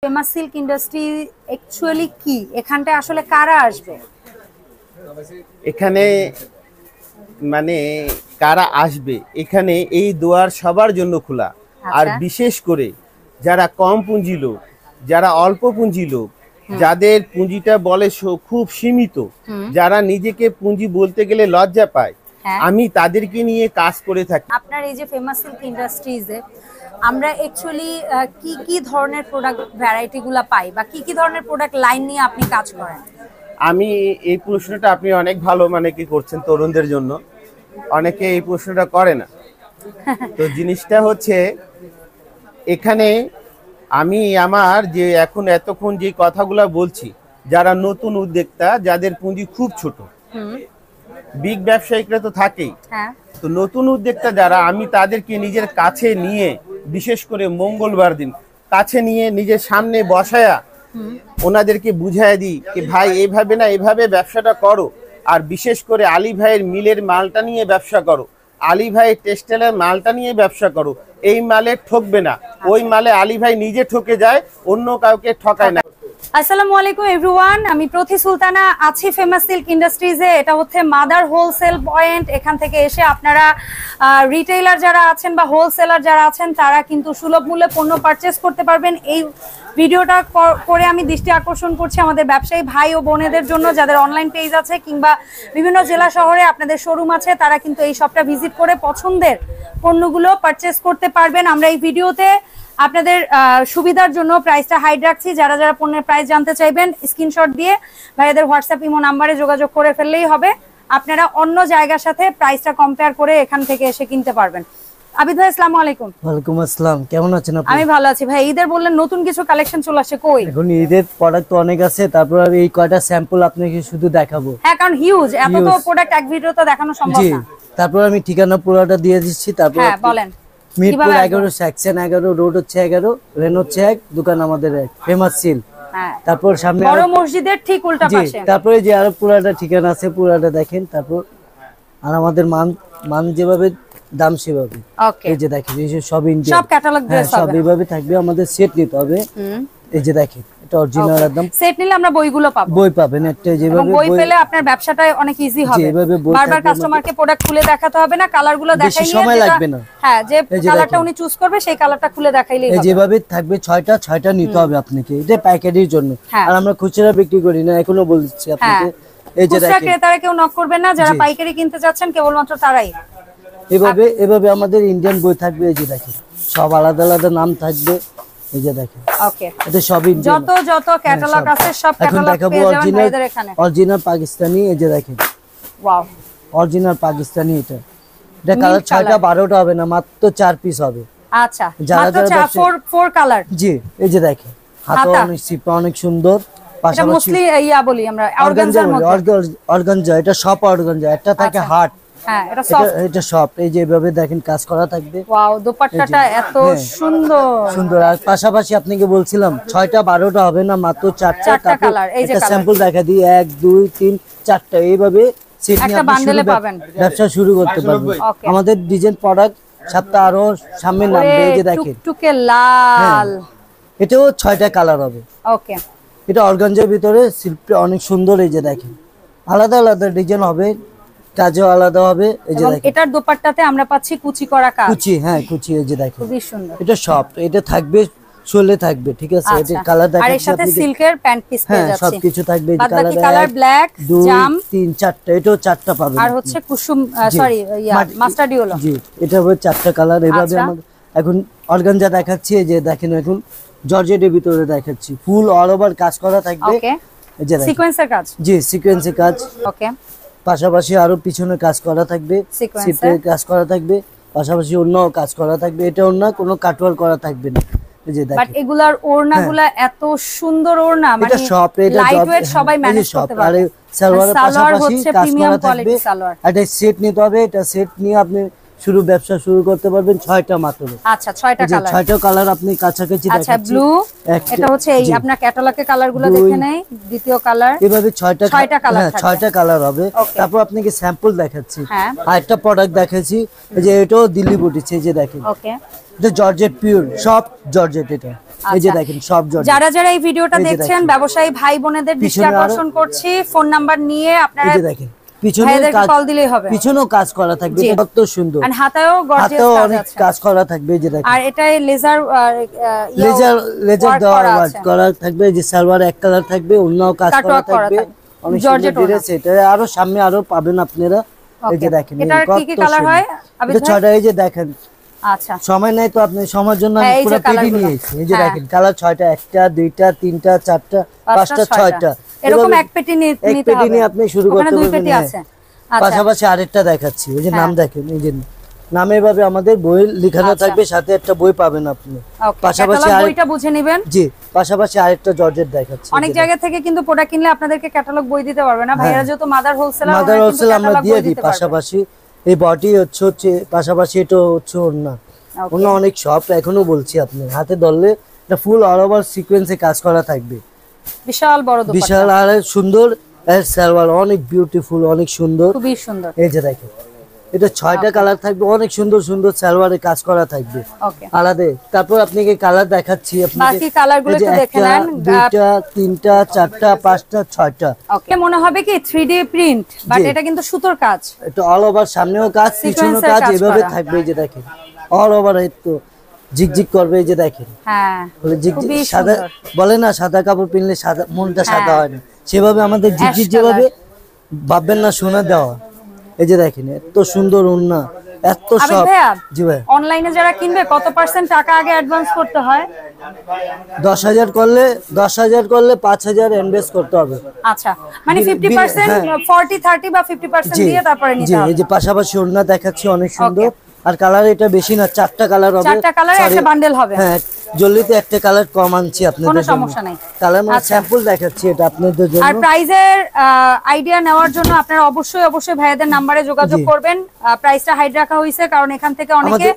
Famous silk industry actually কি, এখানটায় আসলে কারা আসবে? এখানে মানে কারা আসবে, এখানে এই দুয়ার সবার জন্য খোলা। আর বিশেষ করে যারা কম পুঁজি লোক, যারা অল্প পুঁজি লোক, যাদের পুঁজিটা বলে খুব সীমিত, যারা নিজেকে পুঁজি বলতে গেলে লজ্জা পায়, আমি তাদেরকে নিয়ে কাজ করে থাকি। আপনার এই যে ফেমাস সিল্ক ইন্ডাস্ট্রিজে আমরা অ্যাকচুয়ালি কি কি ধরনের প্রোডাক্ট ভ্যারাইটি গুলা পাই বা কি কি ধরনের প্রোডাক্ট লাইন নিয়ে আপনি কাজ করেন? আমি এই প্রশ্নটা আপনি অনেক ভালো কি করছেন তরুণদের জন্য, অনেকে এই প্রশ্নটা করে না। তো জিনিসটা হচ্ছে এখানে আমি আমার যে এখন এতক্ষণ যে কথাগুলো বলছি, যারা নতুন উদ্যোক্তা, যাদের পুঁজি খুব ছোট, বিগ ব্যবসায়িকরা তো থাকেই, তো নতুন উদ্যোক্তা যারা, আমি তাদেরকে নিজের কাছে নিয়ে, বিশেষ করে মঙ্গলবার দিন কাছে নিয়ে নিজের সামনে বসায়া ওনাদেরকে বুঝাই দিই কি ভাই এইভাবে না, এইভাবে ব্যবসাটা করো। আর বিশেষ করে আলী ভাইয়ের মিলের মালটা নিয়ে ব্যবসা করো, আলী ভাইয়ের টেক্সটাইলের মালটা নিয়ে ব্যবসা করো। এই মালে ঠকবে না, ওই মালে আলী ভাই নিজে ঠকে যায়, অন্য কাউকে ঠকায় না। আসসালামু আলাইকুম এভরিওয়ান, আমি প্রতি সুলতানা আছি ফেমাস সিল্ক ইন্ডাস্ট্রিজে। এটা হচ্ছে মাদার হোলসেল পয়েন্ট। এখান থেকে এসে আপনারা রিটেইলার যারা আছেন বা হোলসেলার যারা আছেন তারা কিন্তু সুলভ মূল্যে পণ্য পারচেস করতে পারবেন। এই ভিডিওটা করে আমি দৃষ্টি আকর্ষণ করছি আমাদের ব্যবসায়ী ভাই ও বোনেদের জন্য, যাদের অনলাইন পেজ আছে কিংবা বিভিন্ন জেলা শহরে আপনাদের শোরুম আছে, তারা কিন্তু এই শপটা ভিজিট করে পছন্দের পণ্যগুলো পারচেস করতে পারবেন। আমরা এই ভিডিওতে আপনাদের সুবিধার জন্য প্রাইসটা হাইড রাখছি। যারা যারা পণ্যের প্রাইস জানতে চাইবেন স্ক্রিনশট দিয়ে ভাইয়াদের হোয়াটসঅ্যাপ ইমো নাম্বারে যোগাযোগ করে ফেললেই হবে। আপনারা অন্য জায়গার সাথে প্রাইসটা কম্পেয়ার করে এখান থেকে এসে কিনতে পারবেন। আবিদ ভাই আসসালামু আলাইকুম। ওয়ালাইকুম আসসালাম, কেমন আছেন আপনি? আমি ভালো আছি ভাই। ঈদের বললেন নতুন কিছু কালেকশন চলে আসছে, কই? এখন ঈদের প্রোডাক্ট তো অনেক আছে, তারপর আমি এই কয়টা স্যাম্পল আপনাকে শুধু দেখাবো। হ্যাঁ, কারণ হিউজ, এত তো প্রোডাক্ট এক ভিডিওতে দেখানো সম্ভব না। তারপর আমি ঠিকানা পুরোটা দিয়ে দিচ্ছি। তারপর হ্যাঁ বলেন। মিরপুর 11 সেকশন 11, রোড হচ্ছে 11, লেন হচ্ছে 1, দোকান আমাদের ফেমাস সিল্ক। তারপর সামনে বড় মসজিদের ঠিক উল্টা পাশে। তারপরে যে আর পুরোটা ঠিকানা আছে, পুরোটা দেখেন। তারপর আর আমাদের মান যেভাবে দাম সেভাবে। এই যে দেখেন, এই সব ইন্ডিয়া, সব ক্যাটালগ ড্রেস হবে, সব এইভাবে থাকবে। আমাদের সেট নিতে হবে। এই যে দেখেন, এটা অরিজিনাল একদম। সেট নিলে আমরা বইগুলো পাবো, বই পাবেন একটা, যেভাবে বই পেলে আপনার ব্যবসাটা অনেক ইজি হবে। বারবার কাস্টমারকে প্রোডাক্ট খুলে দেখাতে হবে না, কালারগুলো দেখাই নিয়ে সময় লাগবে না। হ্যাঁ, যে কালারটা উনি চুজ করবে সেই কালারটা খুলে দেখাইলেই হবে। যেভাবে থাকবে 6টা নিতে হবে আপনাকে। এটা পাইকারির জন্য, আর আমরা খুচরা বিক্রি করি না, এখনো বলছি আপনাকে। এই যে দেখেন, ক্রেতারা কেউ নক করবেন না, যারা পাইকারি কিনতে যাচ্ছেন কেবলমাত্র তারাই। এভাবে আমাদের ইন্ডিয়ান বই থাকবে। এই যে দেখেন, সব আলাদা আলাদা নাম থাকবে। এই যে দেখেন, ওকে, এটা সব ইন্ডিয়ান, যত ক্যাটালগ আছে সব ক্যাটালগ পেয়ে যাবেন ভাইদের এখানে। অরিজিনাল পাকিস্তানি। এই যে দেখেন, ওয়াও, অরিজিনাল পাকিস্তানি। এটা কালার 6টা 12টা হবে না, মাত্র 4 পিস হবে। আচ্ছা, মাত্র 4 কালার। জি, এই যে দেখেন, হাতে অনেক সিপা, অনেক সুন্দর। এটা মোস্টলি বলি আমরা অর্গানজার মধ্যে। অর্গানজা, এটা সব অর্গানজা। একটা থাকে হার্ট, হ্যাঁ এটা সফট, এটা সফট। এই যে এভাবে দেখেন কাজ করা থাকবে। ওয়াও, দোপাট্টাটা এত সুন্দর। আর পাশাপাশি আপনাকে বলছিলাম 6টা 12টা হবে না, মাত্র 4টা কালার। এই যে স্যাম্পল দেখা দিই, 1 2 3 4টা। এইভাবে সেট নিয়ে আপনি ব্যবসা শুরু করতে পারবেন। আমাদের ডিজাইন প্রোডাক্ট সপ্তাহ আরো সামনে নামবে। এই যে দেখেন, টুকটুকে লাল, এটাও 6টা কালার হবে। ওকে, এটা অর্গানজার ভিতরে সিল্ক, অনেক সুন্দর। এই যে দেখেন, আলাদা আলাদা ডিজাইন হবে, কাজও আলাদা হবে। এই যে দেখেন, এটার দোপাট্টাতে আমরা পাচ্ছি কুচি করা কাজ। কুচি, হ্যাঁ কুচি। এই যে দেখেন, খুবই সুন্দর। এটা সফট, এটা থাকবে শোলে থাকবে, ঠিক আছে। এটা কালার দেখাচ্ছি, আর এর সাথে সিল্কের প্যান্ট পিস পেয়ে যাচ্ছে, সবকিছু থাকবে। এই বাকি কালার ব্ল্যাক, জাম 3 4টা, এটাও 4টা পাবেন। আর হচ্ছে কুসুম, সরি মাস্টার্ড ইয়েলো। জি, এটা হবে 4টা কালার। এভাবে আমরা এখন অর্গানজা দেখাচ্ছি। এই যে দেখেন, এখন জর্জেটের ভিতরে দেখাচ্ছি, ফুল অল ওভার কাজ করা থাকবে। ওকে, এই যে সিকোয়েন্সের কাজ। জি, সিকোয়েন্সের কাজ। ওকে, পাশাপাশি আরো পিছনে কাজ করা থাকবে, সিপের কাজ করা থাকবে, পাশাপাশি অন্য কাজ করা থাকবে। এটা অন্য কোনো কাটওয়ার করা থাকবে না। এই যে দেখেন, বাট এগুলার ওড়নাগুলা এত সুন্দর ওড়না, মানে এটা সব, এটা লাইটওয়েট, সবাই ম্যানেজ করতে পারবে। আর সালোয়ারের পাশাপাশি কাজ করা থাকবে। সালোয়ার, এটা সেট নিতে হবে। এটা সেট নিয়ে আপনি ব্যবসা শুরু করতে পারবেন। 6টা মাত্র। আচ্ছা, 6টা কালার। 6টা কালার আপনি কাছাকাছি দেখাচ্ছি। আচ্ছা, ব্লু, এটা হচ্ছে এই আপনার ক্যাটালগে কালারগুলো দেখে নেই। দ্বিতীয় কালার, এভাবে 6টা কালার, 6টা কালার হবে। তারপর আপনাকে স্যাম্পল দেখাচ্ছি। আর একটা প্রোডাক্ট দেখাচ্ছি, এই যে এটাও দিল্লি বুটিক। এই যে দেখেন, ওকে, এটা জর্জেট, পিওর সফট জর্জেট। এটা এই যে দেখেন সব জর্জেট। যারা যারা এই ভিডিওটা দেখছেন ব্যবসায়ী ভাই বোনেদের দৃষ্টি আকর্ষণ করছি, ফোন নাম্বার নিয়ে আপনারা এই যে দেখেন পিছনে কল দিলেই হবে। পিছনেও কাজ করা থাকবে, কত সুন্দর, আর হাতেও গর্জিয়াস কাজ আছে, কাজ করা থাকবে। এই যে দেখেন আর এটাই লেজার দেওয়া ওয়ার্ক করা থাকবে। যে সালোয়ার এক কালার থাকবে, অন্যও কাজ করা থাকবে, অনেক সুন্দর ড্রেস। এটা আরো সামনে আরো পাবেন আপনারা। এই যে দেখেন এটা কি কি কালার হয়? এটা ছয়টা। এই যে দেখেন আচ্ছা সময় নাই তো আপনি সময়ের জন্য আমি পুরো পেডি নিয়েছি। এই যে দেখেন কালার ছয়টা, একটা দুইটা তিনটা চারটা পাঁচটা ছয়টা, এরকম এক পেটি নিতে হবে। এক পেটি নিয়ে আপনি শুরু করতে পারবেন। দুই পেটি পারবেন। আছে। পাশাপাশি আরেকটা দেখাচ্ছি, এই যে নাম দেখেন, এই যে নামে এভাবে আমাদের বই লেখানো থাকবে, সাথে একটা বই পাবেন আপনি। পাশাপাশি বইটা বুঝে নেবেন। জি, পাশাপাশি আরেকটা জর্জেট দেখাচ্ছি। অনেক জায়গা থেকে কিন্তু প্রোডাক্ট কিনলে আপনাদেরকে ক্যাটালগ বই দিতে পারবে না ভাইরা, যেহেতু মাদার হোলসেলার, মাদার হোলসেল আমরা দিয়ে দিই। পাশাপাশি এই বডি হচ্ছে পাশাপাশি এটা হচ্ছে ওন্না অনেক সফট, এখনো বলছি আপনি হাতে ধরলে এটা ফুল অল ওভার সিকোয়েন্সে কাজ করা থাকবে। বিশাল বড় দোপাট্টা, বিশাল আর সুন্দর। এর সালোয়ার অনেক বিউটিফুল, অনেক সুন্দর, খুবই সুন্দর। এই যে দেখেন এটা ছয়টা কালার থাকবে, অনেক সুন্দর সুন্দর সালোয়ারে কাজ করা থাকবে আলাদা। তারপর আপনাকে কালার দেখাচ্ছি, বাকি কালারগুলো একটু দেখে নেন। দুইটা তিনটা চারটা পাঁচটা ছয়টা। ওকে, মনে হবে কি 3D প্রিন্ট, বাট এটা কিন্তু সুতোর কাজ। এটা অল ওভার, সামনেও কাজ পিছনেও কাজ, এভাবে থাকবে। এই যে দেখেন অল ওভার একটু ঝিকঝিক করবে। এই যে দেখেন হ্যাঁ, ঝিকঝিক সাদা বলে না, সাদা কাপড় পিনলে সাদা মনটা সাদা হয় না, সেভাবে আমাদের ঝিকঝিক যেভাবে ভাববেন না সোনা দেওয়া। এই যে দেখেন এত সুন্দর ওন্না, এত সব। জি ভাই, অনলাইনে যারা কিনবে কত % টাকা আগে অ্যাডভান্স করতে হয়? 10,000 করলে 5,000 ইনভেস্ট করতে হবে। আচ্ছা, মানে 50% 40 30 বা 50% দিয়ে তারপরে নিতে হবে। জি, এই যে পাশাপাশি ওন্না দেখাচ্ছি অনেক সুন্দর। আর কালার এটা বেশি না, 4টা কালার হবে, 4টা কালারে একটা বান্ডেল হবে। হ্যাঁ, জলদিতে একটা কালার কম আনছি আপনাদের জন্য, কোনো সমস্যা নাই। কালার মানে স্যাম্পল দেখাচ্ছি এটা আপনাদের জন্য। আর প্রাইজের আইডিয়া নেওয়ার জন্য আপনারা অবশ্যই ভাইয়াদের নম্বরে যোগাযোগ করবেন। প্রাইসটা হাইড রাখা হয়েছে কারণ এখান থেকে অনেকে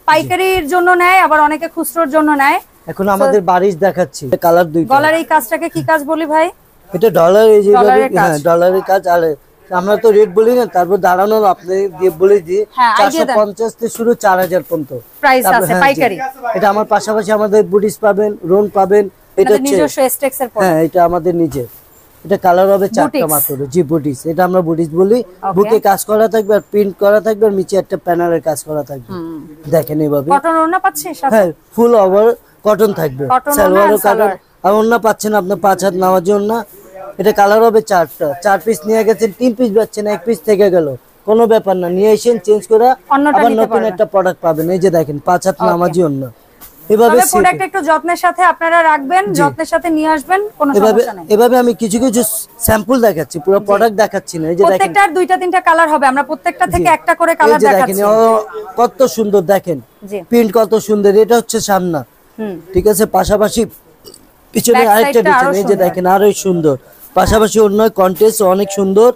পাইকারির জন্য নেয়, আবার অনেকে খুচরোর জন্য নেয়। এখন আমাদের বারিশ দেখাচ্ছি, কালার দুইটা। গলার এই কাজটাকে কি কাজ বলি ভাই? এটা ডলার, এই যে হ্যাঁ ডলারের কাজ। আর আমরা তো রেট বলি না, তারপর দাঁড়ানো আপনি দিয়ে বলে দিই 450 থেকে শুরু 4000 পর্যন্ত প্রাইস আছে পাইকারি। এটা আমার পাশাপাশি আমাদের বুটিস পাবেন, রোন পাবেন। এটা হচ্ছে নিজস্ব স্টেক্স এর হ্যাঁ, এটা আমাদের নিজের। এটা কালার হবে 4টা মাত্র। জি, বুটিস, এটা আমরা বুটিস বলি। বুকে কাজ করা থাকবে আর প্রিন্ট করা থাকবে, আর নিচে একটা প্যানেলের কাজ করা থাকবে। দেখেন এইভাবে কটন ওড়না পাচ্ছেন সাথে? হ্যাঁ, ফুল ওভার কটন থাকবে, সালোয়ারও কটন। আর ওড়না পাচ্ছেন আপনার 5 হাত নামার জন্য। এটা কালার হবে 4টা, 4 পিস নিয়ে গেছেন, 3 পিস পাচ্ছেন, 1 পিস থেকে গেল, কোনো ব্যাপার না, নিয়ে এসেন চেঞ্জ করে আবার নতুন একটা প্রোডাক্ট পাবেন। এই যে দেখেন 5 হাত নামাজি ওড়না। এভাবে প্রোডাক্ট একটু যত্নের সাথে আপনারা রাখবেন, যত্নের সাথে নিয়ে আসবেন, কোনো সমস্যা নাই। এভাবে আমি কিছু কিছু স্যাম্পল দেখাচ্ছি, পুরো প্রোডাক্ট দেখাচ্ছি না। এই যে দেখেন প্রত্যেকটার 2টা 3টা কালার হবে, আমরা প্রত্যেকটা থেকে একটা করে কালার দেখাচ্ছি। কত সুন্দর দেখেন, প্রিন্ট কত সুন্দর। এটা হচ্ছে সামনা, ঠিক আছে, পাশাপাশি পিছনে আরেকটা ডিজাইন। এই যে দেখেন আরো সুন্দর, পাশাপাশি অন্য কন্টেস্ট অনেক সুন্দর।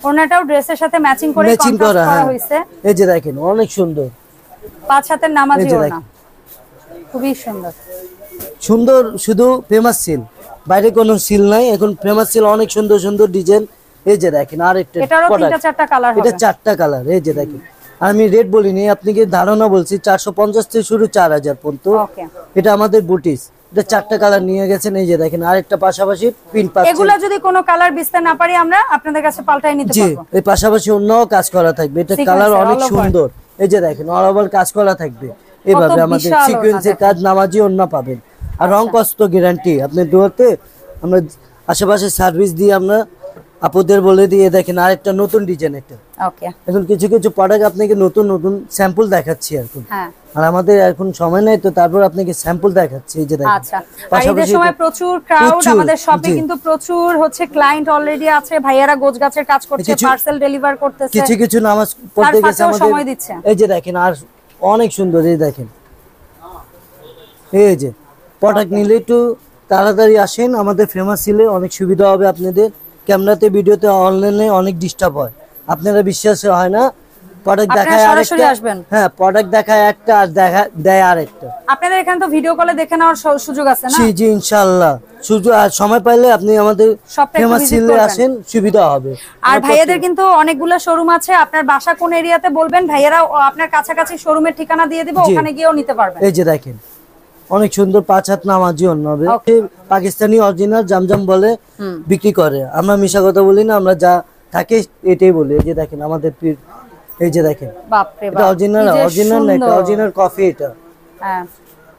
ওনাটাও ড্রেসের সাথে ম্যাচিং করে কন্ট্রাস্ট করা হয়েছে। এই যে দেখেন অনেক সুন্দর, 5 হাতের নামাজি ওড়না, খুবই সুন্দর সুন্দর। শুধু ফেমাস সিল, বাইরে কোনো সিল নাই। এখন ফেমাস সিল অনেক সুন্দর সুন্দর ডিজাইন। এই যে দেখেন আরেকটা, এটারও 3টা 4টা কালার হবে। এটা 4টা কালার। এই যে দেখেন, আমি রেট বলিনি, আপনাকে ধারণা বলছি। 450 থেকে শুরু 4000 পর্যন্ত। এটা আমাদের বুটিস, এটা 4টা কালার নিয়ে গেছেন। এই যে দেখেন আরেকটা পাশাপাশি প্রিন্ট পাচ্ছেন। এগুলা যদি কোনো কালার বিস্তার না পারি আমরা আপনাদের কাছে পাল্টাই নিতে পারবো। জি, এই পাশাপাশি অন্যও কাজ করা থাকবে। এটা কালার অনেক সুন্দর। এই যে দেখেন অল ওভার কাজ করা থাকবে। এভাবে আমাদের সিকোয়েন্সের কাজ নামাজি অন্য পাবেন। আর রং কষ্ট গ্যারান্টি। আপনি দোয়াতে আমরা আশেপাশে সার্ভিস দিয়ে আমরা আপুদের বলে দিয়ে। দেখেন আরেকটা নতুন ডিজাইন একটা। ওকে, এখন কিছু কিছু প্রোডাক্ট আপনাকে নতুন নতুন স্যাম্পল দেখাচ্ছি এখন। হ্যাঁ, আর আমাদের এখন সময় নাই তো, তারপর আপনাকে স্যাম্পল দেখাচ্ছি। এই যে দেখেন। আচ্ছা, আর এই সময় প্রচুর ক্রাউড, আমাদের শপে কিন্তু প্রচুর হচ্ছে ক্লায়েন্ট অলরেডি আছে। ভাইয়ারা গোছগাছের কাজ করছে, পার্সেল ডেলিভার করতেছে, কিছু কিছু নামাজ পড়তে গেছে আমাদের সময় দিচ্ছে। এই যে দেখেন আর অনেক সুন্দর। এই দেখেন, এই যে প্রোডাক্ট নিলে একটু তাড়াতাড়ি আসেন, আমাদের ফেমাস সিলে অনেক সুবিধা হবে আপনাদের। ক্যামেরাতে ভিডিওতে অনলাইনে অনেক ডিস্টার্ব হয়, আপনারা বিশ্বাস হয় না। প্রোডাক্ট দেখায় আরেকটা, হ্যাঁ প্রোডাক্ট দেখায় একটা আর দেয় আরেকটা। আপনাদের এখানে তো ভিডিও কলে দেখে নেওয়ার সুযোগ আছে না? জি জি, ইনশাআল্লাহ সুযোগ আর সময় পাইলে আপনি আমাদের ফেমাস সিলে আসেন, সুবিধা হবে। আর ভাইয়াদের কিন্তু অনেকগুলো শোরুম আছে, আপনার বাসা কোন এরিয়াতে বলবেন, ভাইয়ারা আপনার কাছাকাছি শোরুমের ঠিকানা দিয়ে দিব, ওখানে গিয়েও নিতে পারবেন। এই যে দেখেন অনেক সুন্দর 5 হাত নামাজি অন্য হবে। পাকিস্তানি অরিজিনাল জামজাম বলে বিক্রি করে, আমরা মিশা কথা বলি না, আমরা যা থাকে এটাই বলি। এই যে দেখেন আমাদের এই যে দেখেন বাপরে বাপ, এটা অরিজিনাল না, এটা অরিজিনাল কফি এটা। হ্যাঁ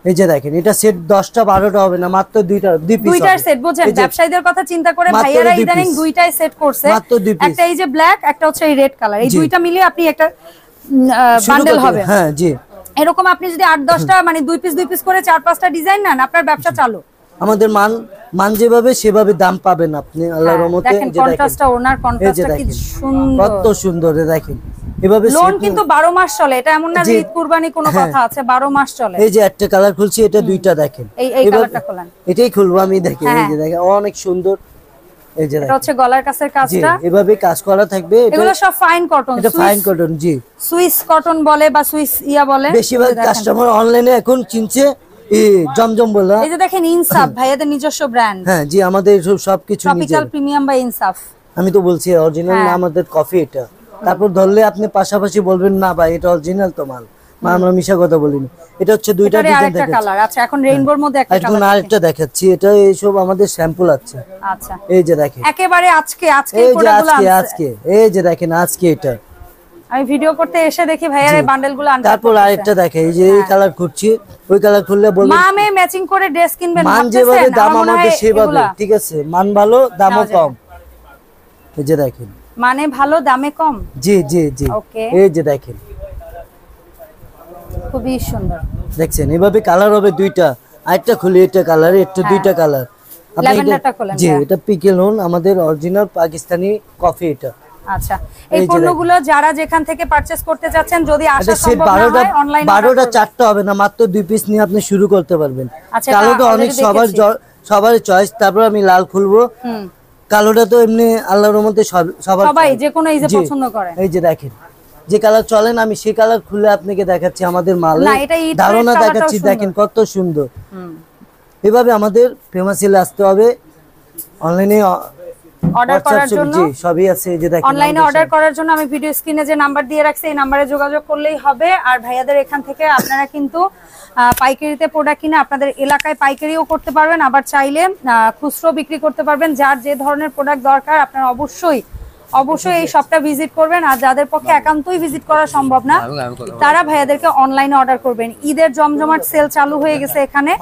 এই যে দেখেন এটা সেট 10টা 12টা হবে না, মাত্র দুইটার সেট। বুঝেন ব্যবসায়ীদের কথা চিন্তা করে ভাইয়ারা ইদানিং দুইটাই সেট করছে, একটা এই যে ব্ল্যাক, একটা হচ্ছে এই রেড কালার, এই দুইটা মিলিয়ে আপনি একটা বান্ডেল হবে। হ্যাঁ জি, এরকম আপনি যদি 8-10টা মানে 2 পিস করে 4-5টা ডিজাইন নেন, আপনার ব্যবসা চালু। আমাদের মান যেভাবে সেভাবে দাম পাবেন আপনি আল্লাহর রহমতে। দেখেন কন্ট্রাস্টটা, ওনার কন্ট্রাস্টটা কি সুন্দর, কত সুন্দর। দেখেন এভাবে লোন কিন্তু 12 মাস চলে, এটা এমন না যে ঈদ কুরবানি কোনো কথা আছে, 12 মাস চলে। এই যে একটা কালার খুলছি, এটা দুইটা দেখেন, এই কালারটা খোলেন, এটাই খুলবো আমি। দেখেন এই যে দেখেন অনেক সুন্দর। এই যে এটা হচ্ছে গলার কাছের কাজটা, এভাবে কাজ করা থাকবে। এগুলো সব ফাইন কটন, এটা ফাইন কটন জি, সুইস কটন বলে বা সুইস বলে। বেশিরভাগ কাস্টমার অনলাইনে এখন চিনছে জমজম বলে। এই যে দেখেন ইনসাফ ভাইয়াদের নিজস্ব ব্র্যান্ড। হ্যাঁ জি, আমাদের সবকিছু ট্রপিক্যাল প্রিমিয়াম বা ইনসাফ। আমি তো বলছি অরিজিনাল না আমাদের কফি এটা। তারপর ধরলে আপনি পাশাপাশি বলবেন না ভাই এটা অরিজিনাল তো মাল, আমরা মিশা কথা বলিনি। এটা হচ্ছে দুইটা ডিজাইন দেখাচ্ছি। কালার আচ্ছা, এখন রেইনবোর মধ্যে একটা কালার, এখন আরেকটা দেখাচ্ছি। এটা এইসব আমাদের স্যাম্পল আছে। আচ্ছা এই যে দেখেন একেবারে আজকে এই প্রোডাক্টগুলো আজকে এই যে দেখেন আজকে এটা আমি ভিডিও করতে এসে দেখি ভাইয়ার এই বান্ডেলগুলো আনতে। তারপর আরেকটা দেখে এই যে এই কালার খুঁজছি, ওই কালার খুললে বলবেন মামে ম্যাচিং করে ড্রেস কিনবেন, মান যেভাবে দাম আমাদের সেভাবে, ঠিক আছে, মান ভালো দামও কম। এই যে দেখেন মানে ভালো দামে কম। জি জি জি, এই যে দেখেন খুবই সুন্দর। দেখছেন এভাবে কালার হবে দুইটা, আরেকটা খুলি এটা কালার, এটা দুইটা কালার। ল্যাভেন্ডারটা খোলেন। জি এটা পিকেলন আমাদের অরিজিনাল পাকিস্তানি কফি এটা। আচ্ছা এই পণ্যগুলো যারা যেখান থেকে পারচেজ করতে যাচ্ছেন, যদি আসা সম্ভব না হয় অনলাইনে 12টা 4টা হবে না, মাত্র 2 পিস নিয়ে আপনি শুরু করতে পারবেন। আচ্ছা কালোটা অনেক সবার চয়েস। তারপর আমি লাল খুলবো। কালোটা তো এমনি আল্লাহর রহমতে সবাই যে কোনো এই যে পছন্দ করে। এই যে দেখেন যে কালার চলেন, আমি সেই কালার খুলে আপনাকে দেখাচ্ছি আমাদের মালে ধারণা দেখাচ্ছি। দেখেন কত সুন্দর। এভাবে আমাদের ফেমাস সেলে আসতে হবে। অনলাইনে অর্ডার করার জন্য সবই আছে। এই যে দেখেন অনলাইনে অর্ডার করার জন্য আমি ভিডিও স্ক্রিনে যে নাম্বার দিয়ে রাখছি, এই নম্বরে যোগাযোগ করলেই হবে। আর ভাইয়াদের এখান থেকে আপনারা কিন্তু পাইকারিতে প্রোডাক্ট কিনে আপনাদের এলাকায় পাইকারিও করতে পারবেন, আবার চাইলে খুচরো বিক্রি করতে পারবেন। যার যে ধরনের প্রোডাক্ট দরকার আপনারা অবশ্যই এই শপটা ভিজিট করবেন। আর যাদের পক্ষে একান্তই ভিজিট করা সম্ভব না, তারা ভাইয়াদেরকে অনলাইনে অর্ডার করবেন। ঈদের জমজমাট সেল চালু হয়ে গেছে এখানে।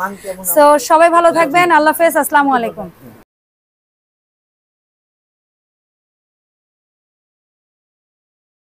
সো সবাই ভালো থাকবেন, আল্লাহ হাফেজ, আসসালামু আলাইকুম।